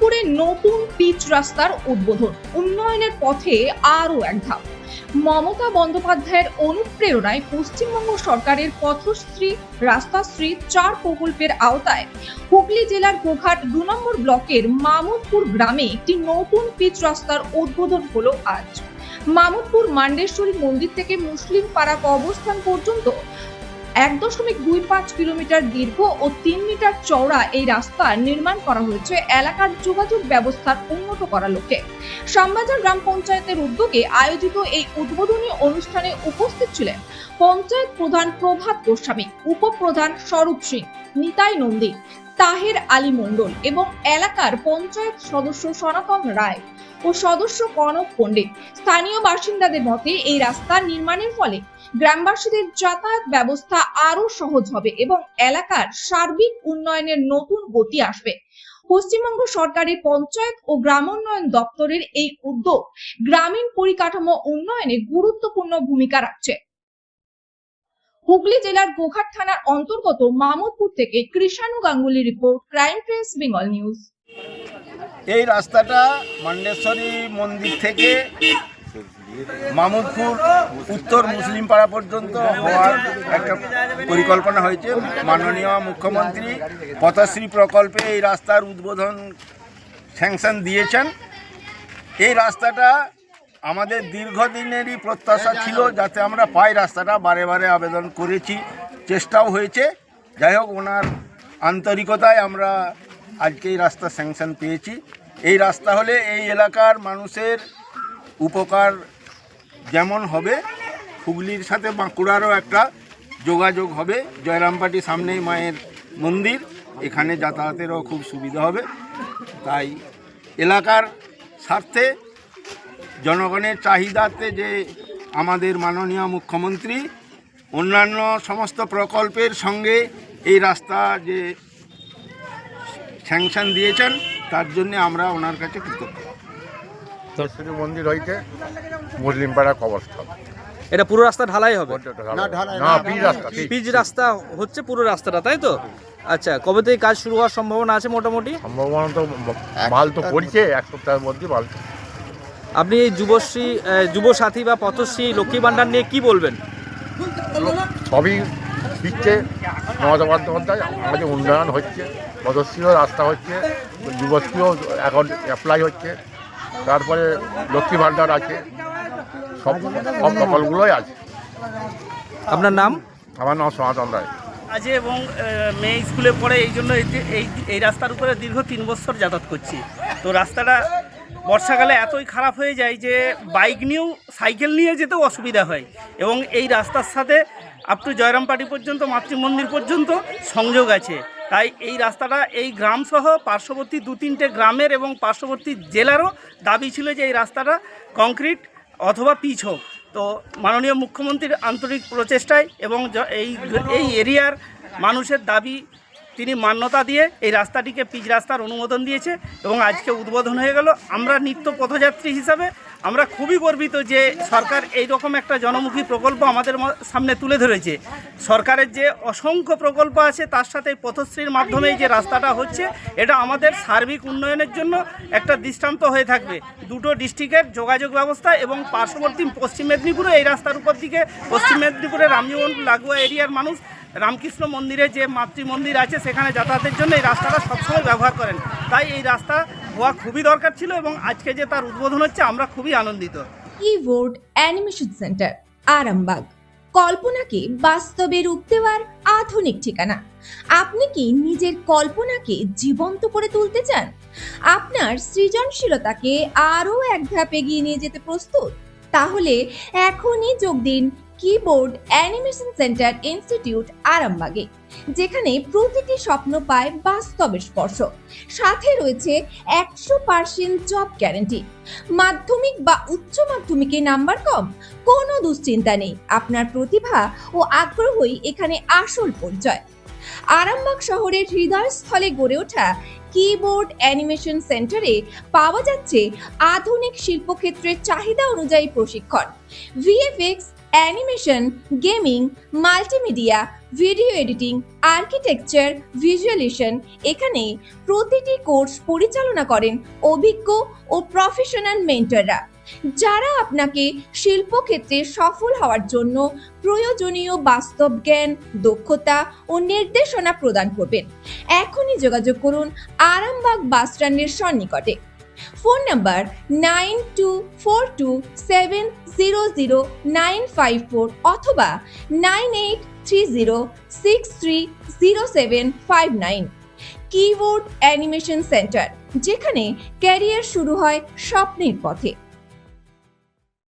মামুদপুরে নতুন পিচ রাস্তার উদ্বোধন, উন্নয়নের পথে আরও এক ধাপ। মমতা বন্দ্যোপাধ্যায়ের অনুপ্রেরণায় পশ্চিমবঙ্গ সরকারের পথশ্রী রাস্তাশ্রী 4 প্রকল্পের আওতায় হুগলি জেলার গোঘাট 2 নম্বর ব্লকের মামুদপুর গ্রামে একটি নতুন পিচ রাস্তার উদ্বোধন হলো আজ। মামুদপুর মান্ডেশ্বরী মন্দির থেকে মুসলিম পাড়া কবরস্থান পর্যন্ত 1.25 কিলোমিটার দীর্ঘ ও 3 মিটার চওড়া এই রাস্তা নির্মাণ করা হয়েছে এলাকার যোগাযোগ ব্যবস্থার উন্নত করার লক্ষ্যে। শ্যামবাজার গ্রাম পঞ্চায়েতের উদ্যোগে আয়োজিত এই উদ্বোধনী অনুষ্ঠানে উপস্থিত ছিলেন পঞ্চায়েত প্রধান প্রভাত গোস্বামী, উপপ্রধান স্বরূপ সিং, নিতাই নন্দী, তাহের আলী মণ্ডল এবং এলাকার পঞ্চায়েত সদস্য সনাতন রায় ও সদস্য কনক পণ্ডিত। স্থানীয় বাসিন্দাদের মতে এই রাস্তা নির্মাণের ফলে গ্রামবাসীদের যাতায়াত ব্যবস্থা আরো সহজ হবে এবং এলাকার সার্বিক উন্নয়নের নতুন গতি আসবে। পশ্চিমবঙ্গ সরকারের পঞ্চায়েত ও গ্রামোন্নয়ন দপ্তরের এই উদ্যোগ গ্রামীণ পরিকাঠামো উন্নয়নে গুরুত্বপূর্ণ ভূমিকা রাখছে। হুগলি জেলার গোঘাট থানার অন্তর্গত মামুদপুর থেকে Krishanu Ganguly report, crime press Bengal news. এই রাস্তাটা মান্ডেশ্বরী মন্দির থেকে মামুদপুর উত্তর মুসলিম পাড়া পর্যন্ত হওয়ার একটা পরিকল্পনা হয়েছে। মাননীয় মুখ্যমন্ত্রী পথশ্রী প্রকল্পে এই রাস্তার উদ্বোধন স্যাংশন দিয়েছেন। এই রাস্তাটা আমাদের দীর্ঘদিনেরই প্রত্যাশা ছিল যাতে আমরা পাই রাস্তাটা, বারে বারে আবেদন করেছি, চেষ্টাও হয়েছে। যাই হোক, ওনার আন্তরিকতায় আমরা আজকে এই রাস্তা স্যাংশন পেয়েছি। এই রাস্তা হলে এই এলাকার মানুষের উপকার যেমন হবে, হুগলির সাথে বাঁকুড়ারও একটা যোগাযোগ হবে। জয়রামবাটি সামনেই মায়ের মন্দির, এখানে যাতায়াতেরও খুব সুবিধা হবে। তাই এলাকার স্বার্থে, জনগণের চাহিদাতে যে আমাদের মাননীয় মুখ্যমন্ত্রী অন্যান্য সমস্ত প্রকল্পের সঙ্গে এই রাস্তা যে স্যাংশন দিয়েছেন তার জন্য আমরা ওনার কাছে কৃতজ্ঞ। শ্রী মন্দির হইতে মুসলিম পাড়া কবরস্থান, এটা পুরো রাস্তা ঢালাই হবে? না, পিচ রাস্তা হচ্ছে পুরো রাস্তাটা, তাই তো? আচ্ছা, কবে থেকে কাজ শুরু হওয়ার সম্ভাবনা আছে মোটামুটি? সম্ভাবনা তো মাল তো পড়ছে, 1 সপ্তাহের মধ্যে মাল। আপনি এই যুবসাথী বা পথশ্রী লক্ষ্মী ভাণ্ডার নিয়ে কি বলবেন? সবই দিচ্ছে মমতা বন্দ্যোপাধ্যায়, আমাদের উন্নয়ন হচ্ছে, পথশ্রীও রাস্তা হচ্ছে, যুবশ্রীও এখন অ্যাপ্লাই হচ্ছে, তারপরে লক্ষ্মী ভাণ্ডার আছে, সব প্রকল্পগুলোই আছে। আপনার নাম? আমার নাম সনাতন রায়। আছে এবং মেয়ে স্কুলে পড়ে, এই জন্য এই রাস্তার উপরে দীর্ঘ 3 বছর যাতায়াত করছি। তো রাস্তাটা বর্ষাকালে এতই খারাপ হয়ে যায় যে বাইক নিয়েও, সাইকেল নিয়ে যেতেও অসুবিধা হয়। এবং এই রাস্তার সাথে আপ টু জয়রামবাটি পর্যন্ত, মাতৃমন্দির পর্যন্ত সংযোগ আছে। তাই এই রাস্তাটা এই গ্রামসহ পার্শ্ববর্তী 2-3টে গ্রামের এবং পার্শ্ববর্তী জেলারও দাবি ছিল যে এই রাস্তাটা কংক্রিট অথবা পিচ হোক। তো মাননীয় মুখ্যমন্ত্রীর আন্তরিক প্রচেষ্টায় এবং এই এরিয়ার মানুষের দাবি তিনি মান্যতা দিয়ে এই রাস্তাটিকে পিচ রাস্তার অনুমোদন দিয়েছে এবং আজকে উদ্বোধন হয়ে গেল। আমরা নিত্য পথযাত্রী হিসাবে আমরা খুবই গর্বিত যে সরকার এই রকম একটা জনমুখী প্রকল্প আমাদের সামনে তুলে ধরেছে। সরকারের যে অসংখ্য প্রকল্প আছে তার সাথে পথশ্রীর মাধ্যমে যে রাস্তাটা হচ্ছে, এটা আমাদের সার্বিক উন্নয়নের জন্য একটা দৃষ্টান্ত হয়ে থাকবে। 2টো ডিস্ট্রিক্টের যোগাযোগ ব্যবস্থা এবং পার্শ্ববর্তী পশ্চিম মেদিনীপুরে এই রাস্তার উপর দিকে পশ্চিম মেদিনীপুরের রামজীবন লাগোয়া এরিয়ার মানুষ রামকৃষ্ণ মন্দিরে যে মাতৃমন্দির আছে সেখানে যাতায়াতের জন্য এই রাস্তাটা সবসময় ব্যবহার করেন। তাই এই রাস্তা হওয়া খুবই দরকার ছিল এবং আজকে যে তার উদ্বোধন হচ্ছে আমরা খুবই আনন্দিত। কিবোর্ড অ্যানিমেশন সেন্টার, আরামবাগ, কল্পনাকে বাস্তবে রূপ দেওয়ার আধুনিক ঠিকানা। আপনি কি নিজের কল্পনাকে জীবন্ত করে তুলতে চান? আপনার সৃজনশীলতাকে আরও এক ধাপ এগিয়ে নিয়ে যেতে প্রস্তুত? তাহলে এখনই যোগ দিন কিবোর্ড অ্যানিমেশন সেন্টার ইনস্টিটিউট, আরামবাগে, যেখানে প্রতিটি স্বপ্ন পায় বাস্তবের স্পর্শ। সাথে রয়েছে 100% জব গ্যারান্টি। মাধ্যমিক বা উচ্চ মাধ্যমিকে নাম্বার কম? কোনো দুশ্চিন্তা নেই, আপনার প্রতিভা ও আগ্রহই এখানে আসল পরিচয়। আরামবাগ শহরের হৃদয়স্থলে গড়ে ওঠা কিবোর্ড অ্যানিমেশন সেন্টারে পাওয়া যাচ্ছে আধুনিক শিল্পক্ষেত্রের চাহিদা অনুযায়ী প্রশিক্ষণ, VFX, animation, gaming, multimedia, video editing, architecture, visualisation. এখানে প্রতিটি কোর্স পরিচালনা করেন অভিজ্ঞ ও প্রফেশনাল মেন্টররা, যারা আপনাকে শিল্পক্ষেত্রে সফল হওয়ার জন্য প্রয়োজনীয় বাস্তব জ্ঞান, দক্ষতা ও নির্দেশনা প্রদান করবেন। এখনই যোগাযোগ করুন আরামবাগ বাস স্ট্যান্ডের সন্নিকটে। ফোন নাম্বার 9242700954 অথবা 9830630759। কিবোর্ড অ্যানিমেশন সেন্টার, যেখানে ক্যারিয়ার শুরু হয় স্বপ্নের পথে।